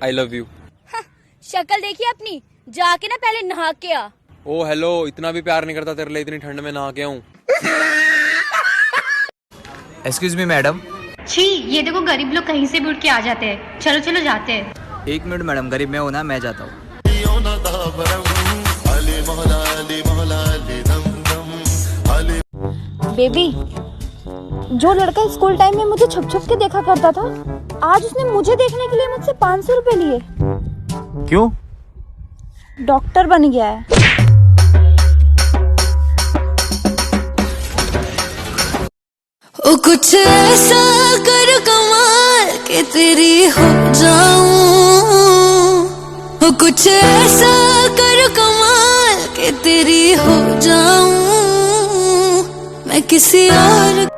I love you. शक्ल देखी अपनी, जाके ना पहले नहा के आ। ओ हेलो, इतना भी प्यार नहीं करता तेरे लिए, इतनी ठंड में नहा के आऊं। Excuse me madam. छी, ये देखो गरीब लोग कहीं से भी उठ के आ जाते हैं। चलो चलो जाते हैं। 1 मिनट मैडम, गरीब मैं हूँ ना, मैं जाता हूँ। बेबी, जो लड़का स्कूल टाइम में मुझे छुप छुप के देखा करता था, आज उसने मुझे देखने के लिए मुझसे 500 रुपए लिए। क्यों? डॉक्टर बन गया है। ओ कुछ ऐसा कर कमाल के तेरी हो जाऊं, ओ कुछ ऐसा कर कमाल के तेरी हो जाऊं, मैं किसी और।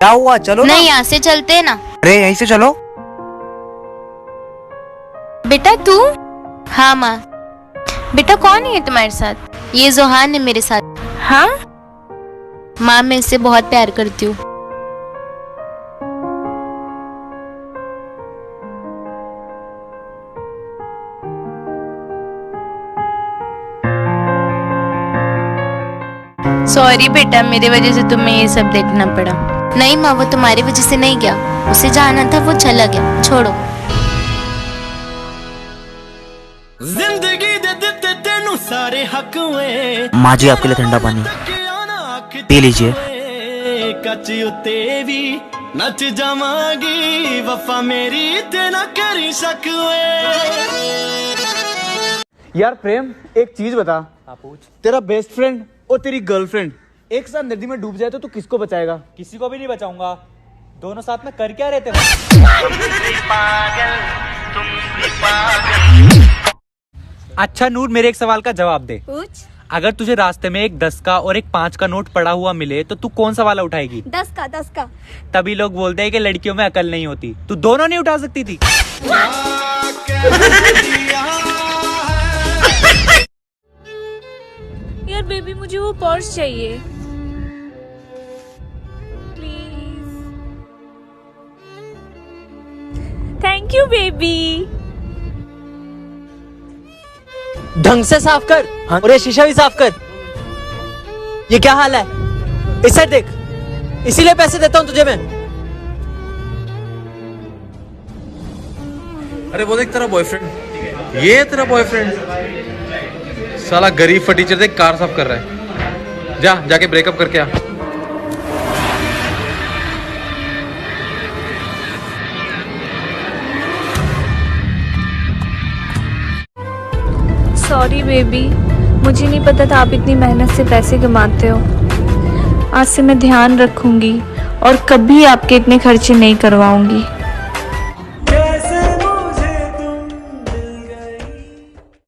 क्या हुआ? चलो नहीं, यहाँ से चलते हैं ना। अरे यहीं से चलो। बेटा तू? हाँ माँ। बेटा कौन है तुम्हारे साथ? ये जोहान है मेरे साथ। हाँ माँ, मैं इससे बहुत प्यार करती हूँ। सॉरी बेटा, मेरे वजह से तुम्हें ये सब देखना पड़ा। नहीं माँ, वो तुम्हारी वजह से नहीं गया, उसे जाना था, वो चला गया, छोड़ो। जिंदगी दे दिते तेनू सारे हक वे। माँ जी आपके लिए ठंडा पानी पी लीजिए। कच्ची उत्ते भी नच जावांगी, वफा मेरी ते ना करी शक वे। यार प्रेम, एक चीज बता। पूछ। तेरा बेस्ट फ्रेंड और तेरी गर्लफ्रेंड एक साथ नदी में डूब जाए तो तू किसको बचाएगा? किसी को भी नहीं बचाऊंगा। दोनों साथ में कर क्या रहे थे? अच्छा नूर, मेरे एक सवाल का जवाब दे। पूछ। अगर तुझे रास्ते में एक 10 का और एक 5 का नोट पड़ा हुआ मिले तो तू कौन सा वाला उठाएगी? 10 का। 10 का। तभी लोग बोलते हैं कि लड़कियों में अकल नहीं होती। तू दोनों नहीं उठा सकती थी? यार बेबी, मुझे वो पर्स चाहिए प्लीज। Thank you baby. ढंग से साफ कर। हाँ। और ये शीशा भी साफ कर। ये क्या हाल है? इस साइड देख, इसीलिए पैसे देता हूँ तुझे मैं। अरे वो देख तेरा बॉयफ्रेंड, ये तेरा बॉयफ्रेंड साला गरीब फटीचर देख कार साफ कर रहा है। जाके ब्रेकअप करके आ। सॉरी बेबी, मुझे नहीं पता था आप इतनी मेहनत से पैसे कमाते हो। आज से मैं ध्यान रखूंगी और कभी आपके इतने खर्चे नहीं करवाऊंगी।